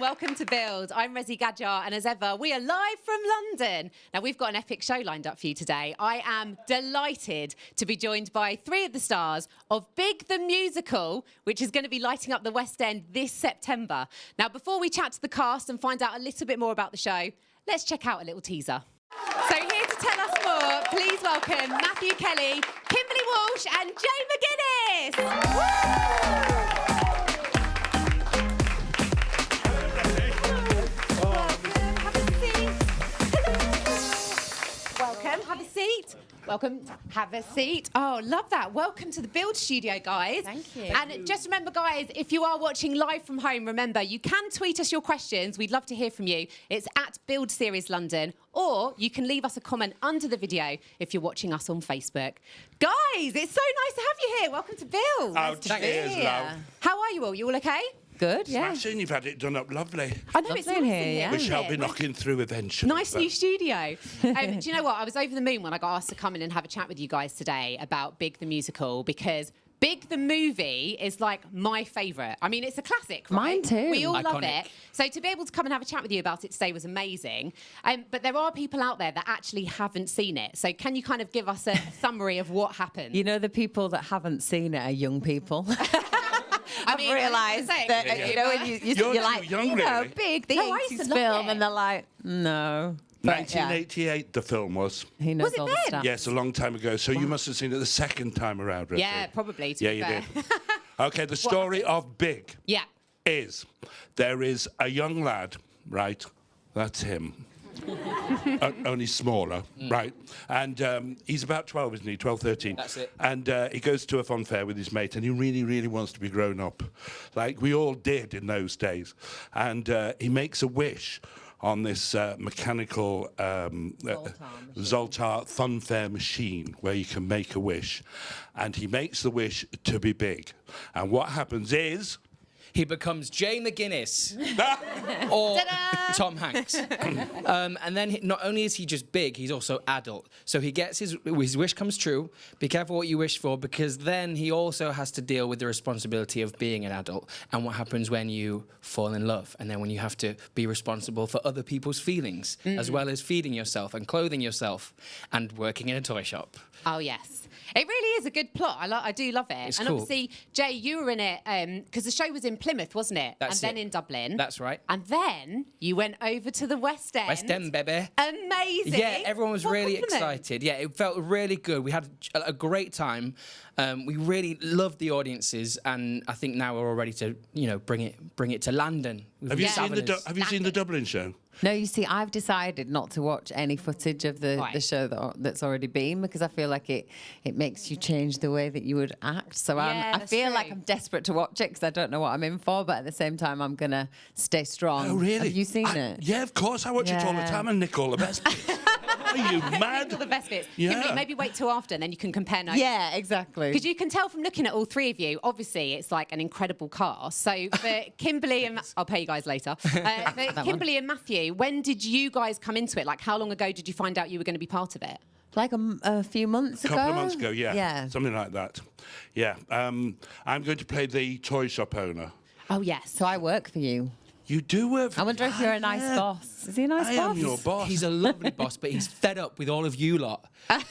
welcome to Build. I'm Rezi Gadjar, and as ever, we are live from London. Now, we've got an epic show lined up for you today. I am delighted to be joined by three of the stars of Big the Musical, which is going to be lighting up the West End this September. Now, before we chat to the cast and find out a little bit more about the show, let's check out a little teaser. So here to tell us more, please welcome Matthew Kelly, Kimberley Walsh, and Jay McGuiness. Woo! Have a seat. Welcome. Have a seat. Oh, love that. Welcome to the Build studio, guys. Thank you. And just remember, guys, if you are watching live from home, remember, you can tweet us your questions. We'd love to hear from you. It's at Build Series London, or you can leave us a comment under the video if you're watching us on Facebook. Guys, it's so nice to have you here. Welcome to Build. Oh, cheers, love. How are you all? You all okay? Good, yeah. Smashing, you've had it done up lovely. I know it's Lovely nice in here, yeah. We shall be knocking through eventually. Nice new studio. Do you know what? I was over the moon when I got asked to come in and have a chat with you guys today about Big the Musical, because Big the movie is like my favourite. I mean, it's a classic, right? Mine too. We all love Iconic. it. So to be able to come and have a chat with you about it today was amazing. But there are people out there that actually haven't seen it. So can you kind of give us a summary of what happened? You know, the people that haven't seen it are young people. I've mean, realised that, Yeah. you know, when You're you're too like, young, you know, really. Big, the No, I used to 80s love film, it. and they're like, no. But, yeah, 1988, the film was. he knows Was it all then? the stuff. Yes, a long time ago. So you must have seen it the second time around, Richard. Yeah, probably, to Yeah, be you fair. did. Okay, the story of Big Yeah. is there is a young lad, right? That's him. Only smaller, right? And he's about 12, isn't he? 12, 13. That's it. And he goes to a fun fair with his mate, and he really, really wants to be grown up, like we all did in those days. And he makes a wish on this mechanical Zoltar funfair machine where you can make a wish. And he makes the wish to be big. And what happens is... He becomes Jay McGuiness or Tom Hanks. And then not only is he just big, he's also adult. So he gets his wish comes true. Be careful what you wish for, because then he also has to deal with the responsibility of being an adult and what happens when you fall in love, and then when you have to be responsible for other people's feelings, as well as feeding yourself and clothing yourself and working in a toy shop. Oh, yes. It really is a good plot. I do love it. It's and cool. obviously, Jay, you were in it because the show was in Plymouth, wasn't it? That's and then it. in Dublin. That's right. And then you went over to the West End. West End, baby. Amazing. Yeah, everyone was What really compliment. excited. Yeah, it felt really good. We had a great time. We really loved the audiences, and I think now we're all ready to, you know, bring it to London. Have you seen the Dublin show? No, you see, I've decided not to watch any footage of the show that's already been, because I feel like it makes you change the way that you would act. So I that's feel true. like I'm desperate to watch it because I don't know what I'm in for, but at the same time, I'm going to stay strong. Oh, really? Have you seen it? Yeah, of course. I watch it all the Yeah. time and nick all the best bits. Are you mad? All the best bits. Yeah. Kimberly, maybe wait till after, and then you can compare notes. Yeah, exactly. Because you can tell from looking at all three of you, obviously it's like an incredible cast. So for Kimberly and I'll pay you guys later. For Kimberly and Matthew, when did you guys come into it? Like, how long ago did you find out you were going to be part of it? Like a few months ago? A couple of months ago, yeah. Yeah. Something like that. Yeah. I'm going to play the toy shop owner. Oh, yes. So I work for you. You do work for I wonder if you're a nice boss. Is he a nice I boss? am your boss. He's a lovely boss, but he's fed up with all of you lot.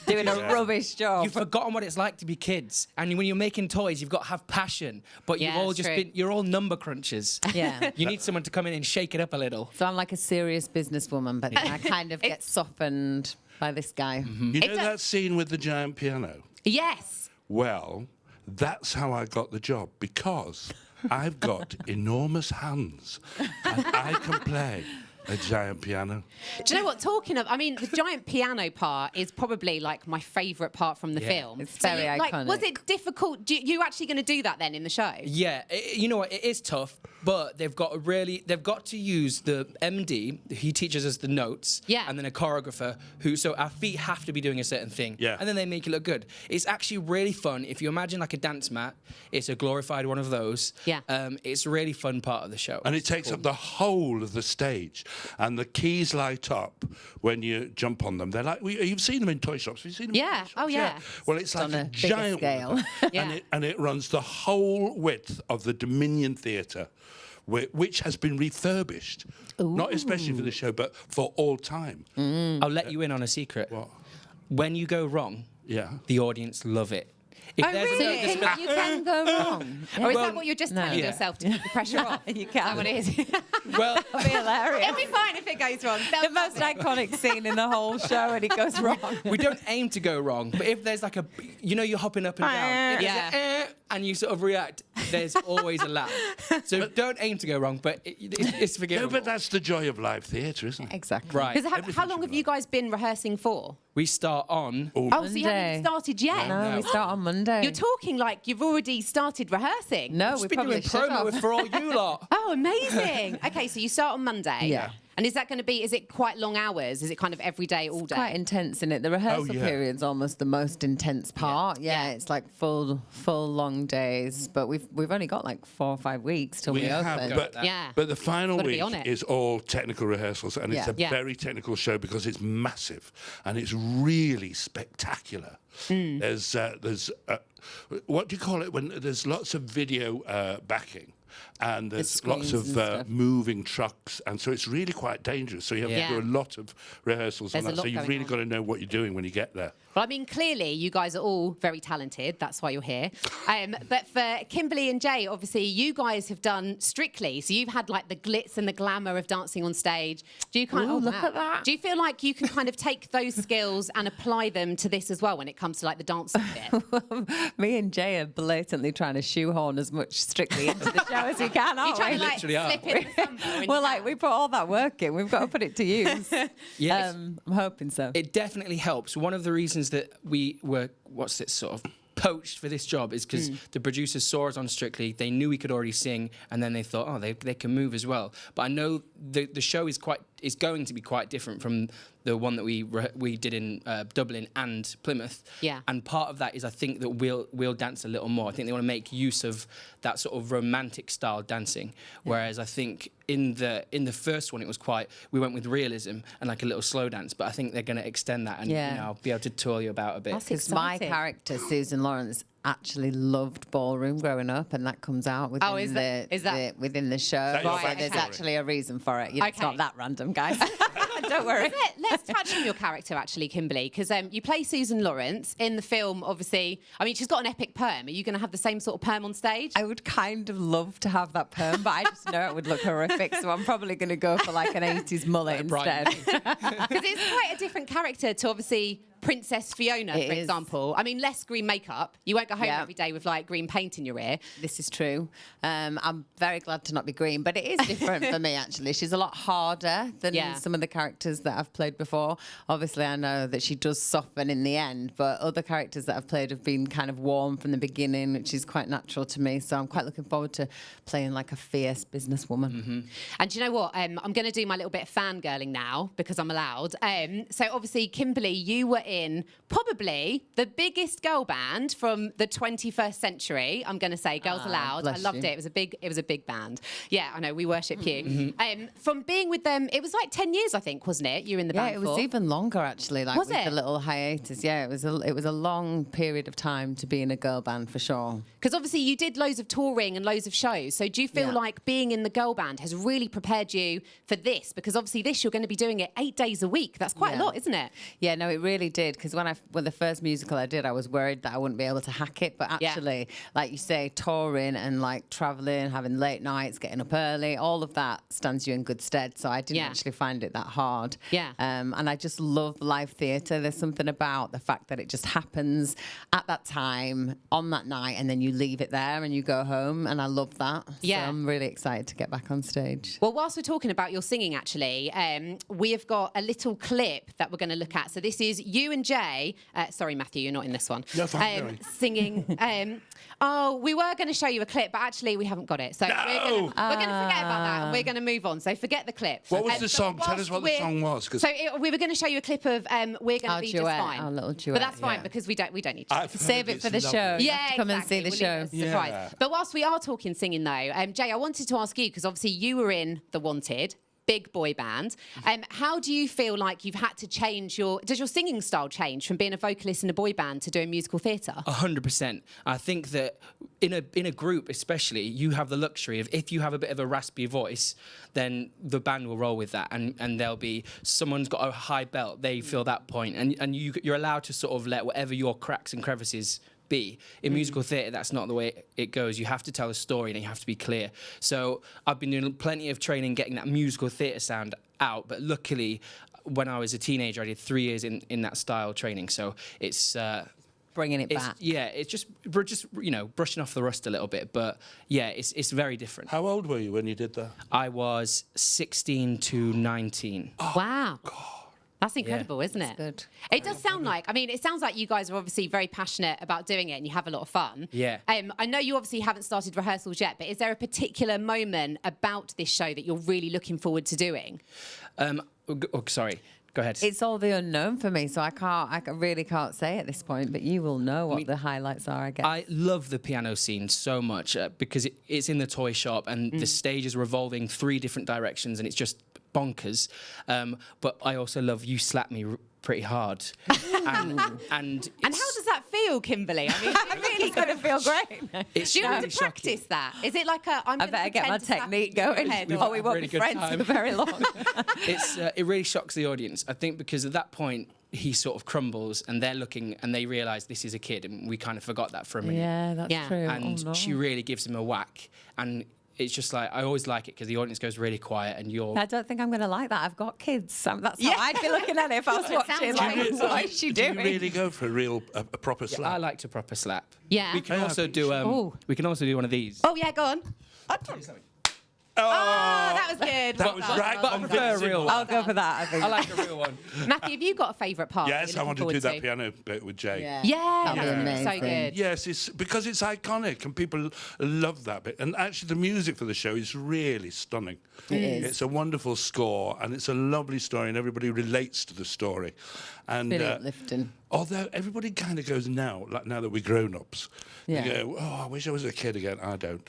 Doing a rubbish job. You've forgotten what it's like to be kids, and when you're making toys, you've got to have passion. But Yeah, you've all it's just true. been—you're all number crunchers. Yeah. You need someone to come in and shake it up a little. So I'm like a serious businesswoman, but I kind of get softened by this guy. You know that scene with the giant piano? Yes. Well, that's how I got the job, because I've got enormous hands and I can play a giant piano. Do you know what? Talking of, I mean, the giant piano part is probably like my favourite part from the film. It's very iconic. Was it difficult? You actually going to do that then in the show? Yeah, you know what? It is tough, but they've got to use the MD. He teaches us the notes. Yeah. And then a choreographer so our feet have to be doing a certain thing. Yeah. And then they make it look good. It's actually really fun. If you imagine like a dance mat, it's a glorified one of those. Yeah. It's a really fun part of the show. And it takes up the whole of the stage. And the keys light up when you jump on them. They're like, you've seen them in toy shops. Have you seen them Yeah. in toy shops? Oh, yeah. Well, it's like on a a bigger giant scale. one. Yeah. And it runs the whole width of the Dominion Theatre, which has been refurbished, not especially for the show, but for all time. I'll let you in on a secret. What? When you go wrong, the audience love it. If there's really? You can go wrong. Or is that what you're just telling yeah. yourself to keep the pressure off? You Is that can. what it is? well, It'll be hilarious. It'll be fine if it goes wrong. The most iconic scene in the whole show, and it goes wrong. we don't aim to go wrong, but if there's like you're hopping up and down, if Yeah. there's and you sort of react, there's always a laugh. So don't aim to go wrong, but it's forgivable. No, but that's the joy of live theatre, isn't it? Exactly. Right. Because how long have you guys been rehearsing for? We start on. Oh, so you haven't Monday. even started yet? No, we start on Monday. You're talking like you've already started rehearsing. No, Just we been probably doing should promo have. for all you lot. Oh, amazing. Okay, so you start on Monday. Yeah. And is that going to be, is it quite long hours? Is it kind of every day, all day? Quite intense in it. The rehearsal yeah. period's almost the most intense part. Yeah, it's like full long days. But we've only got like 4 or 5 weeks till we have, open. but, Yeah. but the final Gotta be week on it. is all technical rehearsals, and it's a Yeah. very technical show because it's massive and it's really spectacular. There's what do you call it when there's lots of video backing? And there's lots screens of and stuff. moving trucks, and so it's really quite dangerous. So you have Yeah. to do a lot of rehearsals There's on a that. lot So you've going really on. got to know what you're doing when you get there. Well, I mean, clearly you guys are all very talented. That's why you're here. But for Kimberley and Jay, obviously, you guys have done Strictly. So you've had like the glitz and the glamour of dancing on stage. Do you kind Ooh, of look at that. Do you feel like you can kind of take those skills and apply them to this as well when it comes to like the dancing bit? Me and Jay are blatantly trying to shoehorn as much Strictly into the show as we can, You're aren't trying we? to like literally are. slip in the samba and Well, like we put all that work in, we've got to put it to use. Yes. I'm hoping so. It definitely helps. One of the reasons that we were, sort of poached for this job is because the producers saw us on Strictly, they knew we could already sing, and then they thought, oh, they can move as well. But I know the show is going to be quite different from the one that we did in Dublin and Plymouth. Yeah. And part of that is I think that we'll dance a little more. I think they want to make use of that sort of romantic style dancing. Whereas I think in the first one it was we went with realism and like a little slow dance. But I think they're going to extend that and I'll be able to tour you about a bit. That's Because my exciting. character, Susan Lawrence, actually loved ballroom growing up, and that comes out within is that- within the show. that your So backstory? there's actually a reason for it. It's Okay. not that random, guys. Don't worry. Let's touch on your character, actually, Kimberley, because you play Susan Lawrence in the film, obviously. I mean, she's got an epic perm. Are you going to have the same sort of perm on stage? I would kind of love to have that perm, but I just know it would look horrific, so I'm probably going to go for like an 80s mullet Brian. instead. Because it's quite a different character to, obviously, Princess Fiona, It for is. example. I mean, less green makeup. You won't go home Yeah. every day with, like, green paint in your ear. This is true. I'm very glad to not be green, but it is different for me, actually. She's a lot harder than some of the characters that I've played before. Obviously, I know that she does soften in the end, but other characters that I've played have been kind of warm from the beginning, which is quite natural to me. So I'm quite looking forward to playing like a fierce businesswoman. Mm-hmm. And do you know what? I'm going to do my little bit of fangirling now because I'm allowed. So obviously, Kimberley, you were in probably the biggest girl band from the 21st century. I'm going to say, Girls Aloud. I bless loved you. it. It was a big band. Yeah, I know. We worship you. Mm-hmm. From being with them, it was like 10 years, I think, wasn't it? You were in the Yeah, band it was for? even longer actually. Like Was with it? the little hiatus. Yeah, it was a long period of time to be in a girl band for sure. Because obviously you did loads of touring and loads of shows. So do you feel Yeah. like being in the girl band has really prepared you for this? Because obviously this, you're going to be doing it 8 days a week. That's quite a Yeah. lot, isn't it? Yeah, no, it really did. Because when the first musical I did, I was worried that I wouldn't be able to hack it. But Yeah. actually, like you say, touring and like traveling, having late nights, getting up early, all of that stands you in good stead. So I didn't Yeah. actually find it that hard. Yeah. And I just love live theatre. There's something about the fact that it just happens at that time, on that night, and then you leave it there and you go home. And I love that. Yeah. So I'm really excited to get back on stage. Well, whilst we're talking about your singing, actually, we have got a little clip that we're going to look at. So this is you and Jay. Sorry, Matthew, you're not in this one. No, fine, sorry. Singing. We were going to show you a clip, but actually we haven't got it. So we're going to forget about that and we're going to move on. So forget the clip. What was the but song? Tell us whilst what the song was. 'Cause we were going to show you a clip of We're Going Our to Be duet, Just Fine. our little duet, But that's fine yeah. because we don't need to. I've heard Save it it's for the lovely. show. You Yeah, have to come and see the We'll show. leave it as a surprise. Yeah. But whilst we are talking singing, though, Jay, I wanted to ask you because obviously you were in The Wanted. big boy band. How do you feel like you've had to change does your singing style change from being a vocalist in a boy band to doing musical theatre? 100%. I think that in a group especially, you have the luxury of, if you have a bit of a raspy voice, then the band will roll with that, and there'll be, someone's got a high belt, they feel that point, and you're allowed to sort of let whatever your cracks and crevices be. In musical theatre, that's not the way it goes. You have to tell a story and you have to be clear. So I've been doing plenty of training getting that musical theatre sound out, but luckily when I was a teenager I did 3 years in that style training, so it's bringing it back. Yeah, we're just brushing off the rust a little bit, but yeah, it's very different. How old were you when you did that? I was 16 to 19. Oh, wow. God. That's incredible, isn't it? Good. It does sound like, it sounds like you guys are obviously very passionate about doing it and you have a lot of fun. Yeah. I know you obviously haven't started rehearsals yet, but is there a particular moment about this show that you're really looking forward to doing? Sorry. Go ahead. It's all the unknown for me, so I really can't say at this point, but you will know what the highlights are, I guess. I love the piano scene so much because it's in the toy shop and the stage is revolving 3 different directions and it's just bonkers. But I also love You Slap Me pretty hard. and how does that feel, Kimberley? I mean, It's going to feel great. It's do you have really to practice shocking. that? Is it like I better get my technique going. We've Or we had won't really be good friends time. for very long. It really shocks the audience, I think, because at that point he sort of crumbles and they're looking and they realise this is a kid, and we kind of forgot that for a minute. Yeah, that's true. And she really gives him a whack, and it's just like, I always like it because the audience goes really quiet and you're... I don't think I'm going to like that. I've got kids. So that's how I'd be looking at it if I was watching. Like, what is she Do doing? you really go for a proper slap? I like to proper slap. Yeah. We can also do we can also do one of these. Oh, yeah, go on. Oh, that was good. That was right. But I prefer a real one. I'll go for that, I think. I like a real one. Matthew, have you got a favourite part? Yes, that I you're want looking to do forward that piano bit with Jay. Yeah, That'd be amazing. so good. Yes, it's because it's iconic and people love that bit. And actually, the music for the show is really stunning. It is. It's a wonderful score and it's a lovely story, and everybody relates to the story. And Really uplifting. although everybody kind of goes now, like now that we're grown-ups, Yeah. they go, "Oh, I wish I was a kid again." I don't.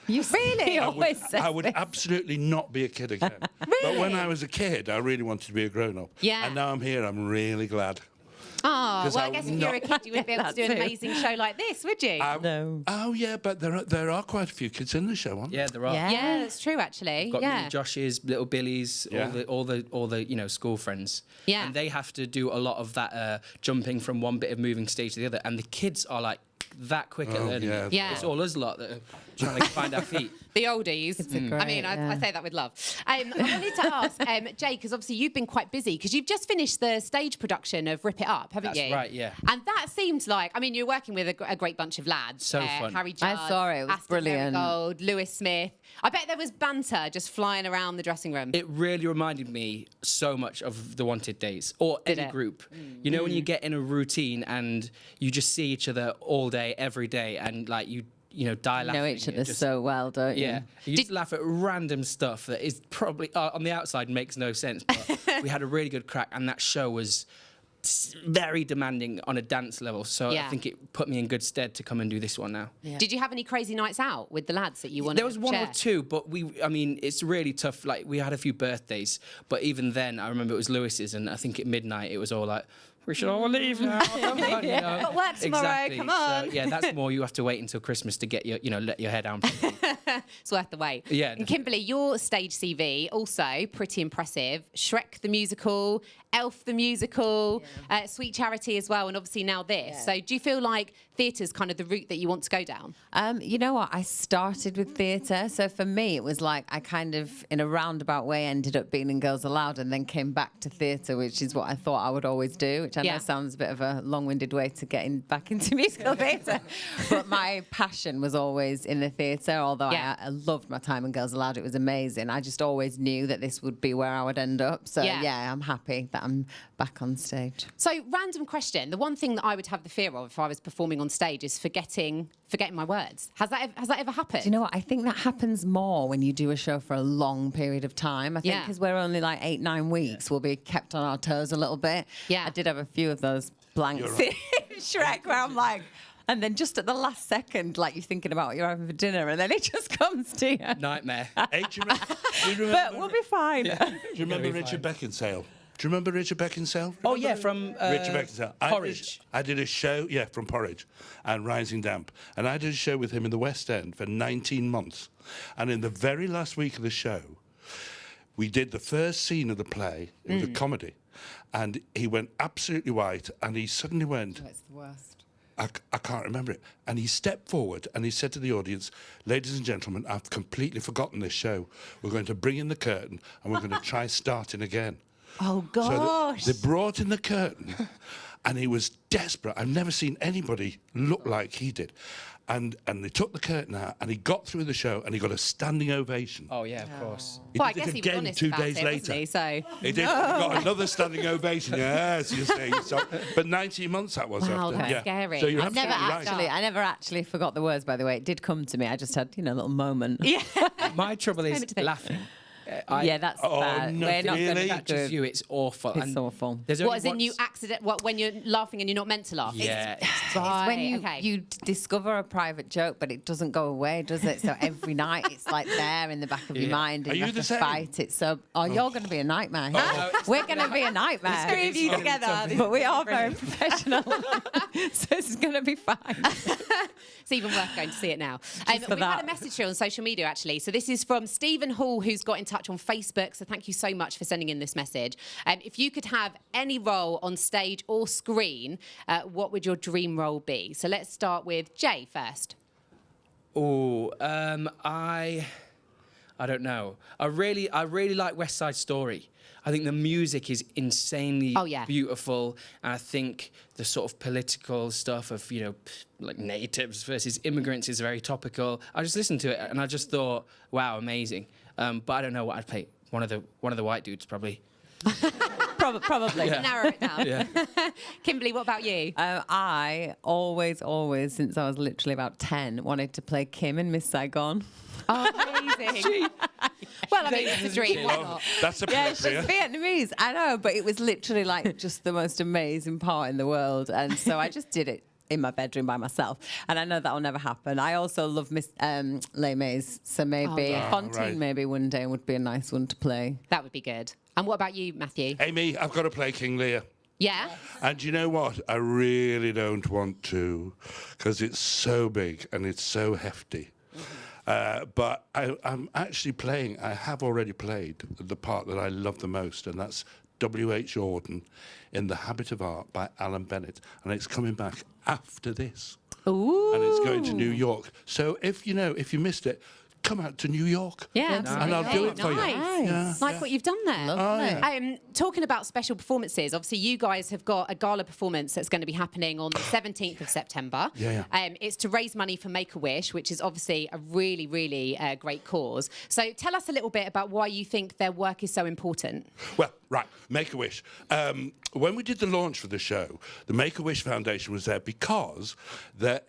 You really always say I would absolutely not be a kid again. But when I was a kid, I really wanted to be a grown-up. Yeah. And now I'm here, I'm really glad. Oh, 'Cause well, I I'm guess if you're a kid, you wouldn't be able to do an That too. amazing show like this, would you? No. Oh, yeah, but there are quite a few kids in the show, aren't there? Yeah, there are. Yeah. yeah, that's true, actually. Got yeah. little Josh's, little Billy's, Yeah. all the school friends. Yeah. And they have to do a lot of that jumping from one bit of moving stage to the other, and the kids are like that quick at learning. yeah. it. Yeah. It's all us lot that are trying to find our feet. The oldies. I mean, I say that with love. I wanted to ask, Jay, because obviously you've been quite busy because you've just finished the stage production of Rip It Up, haven't That's you? right, yeah. And that seemed like, I mean, you're working with a great bunch of lads. So fun. Harry Judd, I saw it. It was Aston brilliant. Marigold, Lewis Smith. I bet there was banter just flying around the dressing room. It really reminded me so much of the Wanted days, or Did any it? group. You know, when you get in a routine and you just see each other all day, every day, and like you die laughing. Know each It other just- so well, don't you? Yeah, you just laugh at random stuff that is probably on the outside makes no sense, but we had a really good crack, and that show was very demanding on a dance level. So Yeah. I think it put me in good stead to come and do this one now. Did you have any crazy nights out with the lads that you wanted There was to one share? or two, but it's really tough. Like, we had a few birthdays, but even then, I remember it was Lewis's, and I think at midnight it was all like, we should all leave now. Come on, you know. Got work tomorrow, Exactly. come on. So, yeah, that's more. You have to wait until Christmas to get let your hair down. It's worth the wait. Yeah, And definitely. Kimberley, your stage CV also pretty impressive. Shrek the musical, Elf the musical, Sweet Charity as well, and obviously now this. Yeah. So do you feel like theatre's kind of the route that you want to go down? You know what? I started with theatre. So for me, it was like I kind of, in a roundabout way, ended up being in Girls Aloud and then came back to theatre, which is what I thought I would always do, which I Yeah. know sounds a bit of a long-winded way to get back into musical theatre. But my passion was always in the theatre, although Yeah. I loved my time in Girls Aloud. It was amazing. I just always knew that this would be where I would end up. So Yeah. I'm happy that I'm back on stage. So random question. The one thing that I would have the fear of if I was performing on stage is forgetting my words. Has that ever happened? Do you know what? I think that happens more when you do a show for a long period of time. I think Yeah. because we're only like 8-9 weeks, we'll be kept on our toes a little bit. Yeah. I did have a few of those blanks in Shrek where I'm like, And then just at the last second, like you're thinking about what you're having for dinner, and then it just comes to you. Nightmare. Hey, do you remember, But we'll be fine. do you remember Richard Beckinsale? Do you remember Richard Beckinsale? Oh, yeah, from Richard Beckinsale. Porridge. I did a show, from Porridge and Rising Damp. And I did a show with him in the West End for 19 months. And in the very last week of the show, we did the first scene of the play. It was a comedy. And he went absolutely white, and he suddenly went... That's the worst. I can't remember it. And he stepped forward and he said to the audience, ladies and gentlemen, I've completely forgotten this show. We're going to bring in the curtain and we're going to try starting again. Oh, gosh. So they brought in the curtain and he was desperate. I've never seen anybody look like he did. And they took the curtain out and he got through the show and he got a standing ovation. Oh, yeah, of course. He Well, I did guess it he was again honest 2 about days it, later. wasn't he? So He did. He got another standing ovation. Yes, you see. So, but 19 months that was Wow, after. that's scary. So you're I absolutely right. never actually forgot the words, by the way. It did come to me. I just had, a little moment. yeah. My trouble is Moment to think. laughing. Yeah, that's bad. no, We're not really? going to That just you, it's awful. It's awful. There's What, only as in once- you accident? What, when you're laughing and you're not meant to laugh? Yeah. It's Right, when you, okay. you discover a private joke, but it doesn't go away, does it? So every night it's like there in the back of your mind, and Are you you have the to same? fight it. So, you're going to be a nightmare. no, We're going to be a nightmare. Three of you together. But we are very professional, so it's going to be fine. It's even worth going to see it now. for We've had that. a message through on social media, actually. So this is from Stephen Hall, who's got in touch on Facebook. So thank you so much for sending in this message. If you could have any role on stage or screen, what would your dream role be? So let's start with Jay first. Oh, I don't know. I really like West Side Story. I think the music is insanely beautiful, and I think the sort of political stuff of like natives versus immigrants is very topical. I just listened to it and I just thought, wow, amazing. But I don't know what I'd play. One of the white dudes probably. Probably. Yeah. Narrow it down. Yeah. Kimberley, what about you? I always, since I was literally about 10, wanted to play Kim in Miss Saigon. Oh, amazing. Well, I mean, it's a dream. Why Oh, not? that's Yeah, she's appropriate. Vietnamese. I know, but it was literally like just the most amazing part in the world. And so I just did it in my bedroom by myself. And I know that will never happen. I also love Miss Les Mis. So maybe Fontaine right. maybe one day would be a nice one to play. That would be good. And what about you, Matthew? Amy, I've got to play King Lear. Yeah? And you know what? I really don't want to, because it's so big and it's so hefty. But I'm actually I have already played the part that I love the most, and that's W.H. Auden in The Habit of Art by Alan Bennett. And it's coming back after this. Ooh. And it's going to New York. So if you missed it, come out to New York. Yeah, And I'll do it for you. Nice. Yeah, Like what you've done there. Lovely. Talking about special performances, obviously you guys have got a gala performance that's going to be happening on the 17th of September. Yeah. It's to raise money for Make-A-Wish, which is obviously a really, really great cause. So tell us a little bit about why you think their work is so important. Well, right, Make-A-Wish. When we did the launch for the show, the Make-A-Wish Foundation was there because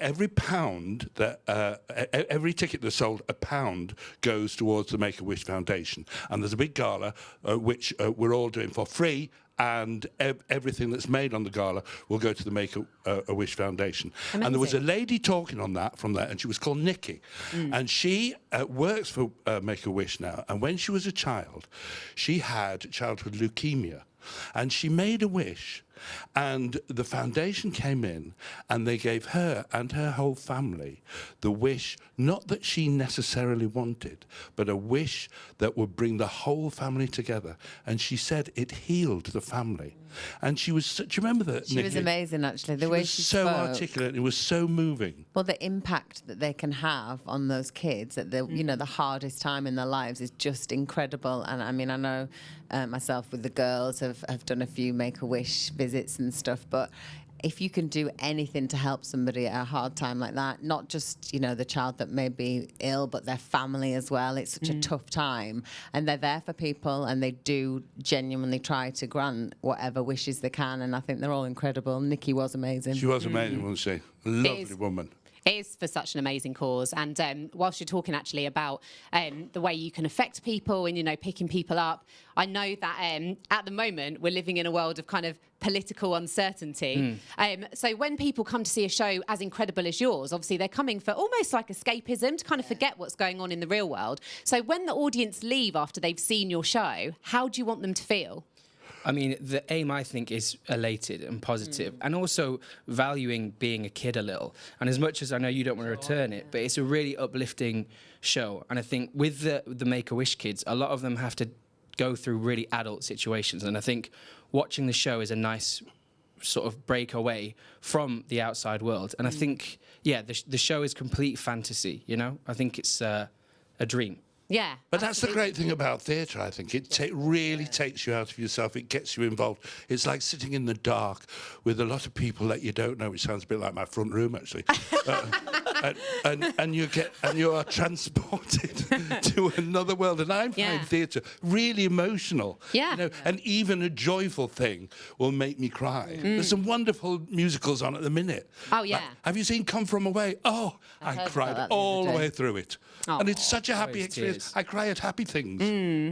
every pound every ticket that's sold, a pound goes towards the Make-A-Wish Foundation. And there's a big gala, which we're all doing for free, and everything that's made on the gala will go to the Make-A-Wish Foundation. Amazing. And there was a lady talking on that from there, and she was called Nikki. And she works for Make-A-Wish now. And when she was a child, she had childhood leukemia. And she made a wish, and the foundation came in and they gave her and her whole family the wish, not that she necessarily wanted, but a wish that would bring the whole family together. And she said it healed the family. And she was, do you remember that, She Nikki? was amazing, actually. The She way was she so spoke. articulate. It was so moving. Well, the impact that they can have on those kids at the hardest time in their lives is just incredible. And I mean, I know myself with the girls have done a few Make-A-Wish visits and stuff, but if you can do anything to help somebody at a hard time like that, not just, the child that may be ill, but their family as well. It's such a tough time. And they're there for people, and they do genuinely try to grant whatever wishes they can. And I think they're all incredible. Nikki was amazing. She was amazing, wasn't she? A lovely is. woman. It is for such an amazing cause. And whilst you're talking actually about the way you can affect people and, you know, picking people up, I know that at the moment we're living in a world of kind of political uncertainty. So when people come to see a show as incredible as yours, obviously they're coming for almost like escapism to kind of forget what's going on in the real world. So when the audience leave after they've seen your show, how do you want them to feel? I mean, the aim, I think, is elated and positive, and also valuing being a kid a little. And as much as I know you don't want to return it, but it's a really uplifting show. And I think with the Make-A-Wish kids, a lot of them have to go through really adult situations. And I think watching the show is a nice sort of break away from the outside world. And I think, yeah, the show is complete fantasy, you know? I think it's a dream. Yeah. But that's the great thing about theatre, I think. It really takes you out of yourself. It gets you involved. It's like sitting in the dark with a lot of people that you don't know, which sounds a bit like my front room, actually. And you are transported to another world. And I find theatre really emotional. Yeah. You know, and even a joyful thing will make me cry. There's some wonderful musicals on at the minute. Oh, yeah. Like, have you seen Come From Away? Oh, I cried all the way through it. Oh. And it's such a happy experience. I cry at happy things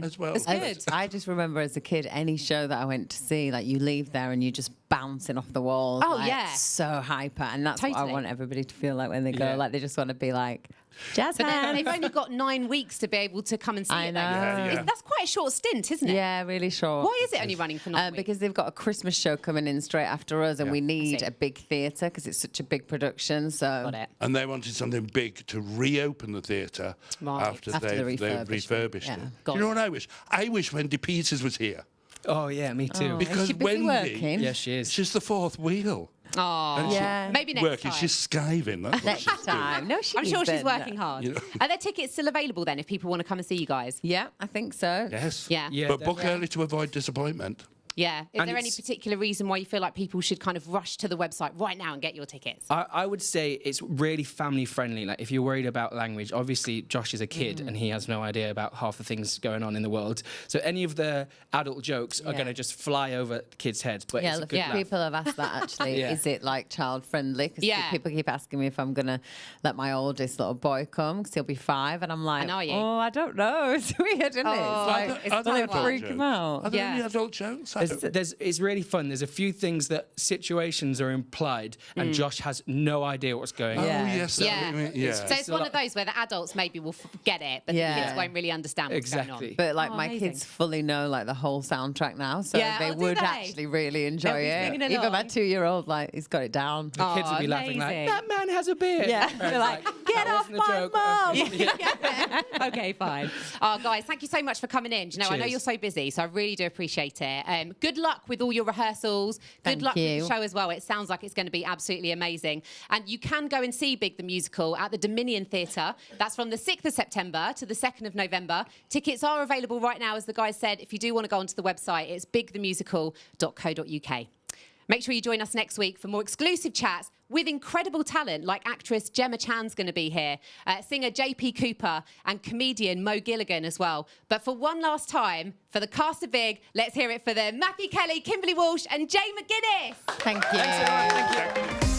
as well. That's good. I just remember as a kid, any show that I went to see, like you leave there and you just bouncing off the walls. Oh, like, yeah. so hyper. And that's what I Totally. want everybody to feel like when they go. Like they just want to be like, jazz But hands. they've only got 9 weeks to be able to come and see I it. know. Yeah. That's quite a short stint, isn't it? Yeah, really short. Why is it only running for 9 weeks? Because they've got a Christmas show coming in straight after us, and we need see. a big theatre because it's such a big production. So Got it. And they wanted something big to reopen the theatre Right. after the they've refurbishment, refurbished yeah. it. Got Do you know it. what I wish? I wish Wendy Peters was here. Oh, yeah, me too. Because she busy Wendy, working? Yeah, she is. she's the fourth wheel. Oh, And she- yeah. maybe next working. time. She's skiving. That's what next she's doing. time. No, she I'm sure she's isn't. working hard. You know. Are there tickets still available then if people want to come and see you guys? Yeah, I think so. Yes. Yeah. Yeah, But book definitely. early to avoid disappointment. Yeah. Is And there any it's- particular reason why you feel like people should kind of rush to the website right now and get your tickets? I would say it's really family friendly. Like if you're worried about language, obviously Josh is a kid and he has no idea about half the things going on in the world. So any of the adult jokes are Yeah. going to just fly over the kids' heads. But Yeah, it's a look, good laugh. people have asked that actually. Yeah. Is it like child friendly? Because Yeah. people keep asking me if I'm going to let my oldest little boy come because he'll be 5. And I'm like, And are you? oh, I don't know. It's weird, isn't it? Oh, It's like, it's Are there quite adult wild. freak him out. Are there Yeah. any adult jokes? I don't- It's really fun. There's a few things that situations are implied, and Josh has no idea what's going on. Yeah. Oh, yes. that's Yeah. what you mean. Yeah. So it's one of those where the adults maybe will get it, but the Yeah. kids won't really understand what's going Exactly. on. But like Oh, my amazing. kids fully know like the whole soundtrack now, so Yeah, they oh, do would they? actually really enjoy They'll be it. singing Even my along. 2-year-old, like he's got it down. The kids will be laughing like, amazing. that man has a beard. Yeah, And they're it's like, get that off wasn't a my joke. mum. Okay, fine. Oh, guys, thank you so much for coming in. Do you know, I know Cheers. you're so busy, so I really do appreciate it. Good luck with all your rehearsals. Good Thank luck with you. the show as well. It sounds like it's going to be absolutely amazing. And you can go and see Big the Musical at the Dominion Theatre. That's from the 6th of September to the 2nd of November. Tickets are available right now, as the guys said. If you do want to go onto the website, it's bigthemusical.co.uk. Make sure you join us next week for more exclusive chats with incredible talent like actress Gemma Chan's going to be here, singer JP Cooper and comedian Mo Gilligan as well. But for one last time, for the cast of Big, let's hear it for them. Matthew Kelly, Kimberley Walsh and Jay McGuiness. Thank you. Thanks, everyone. Thank you.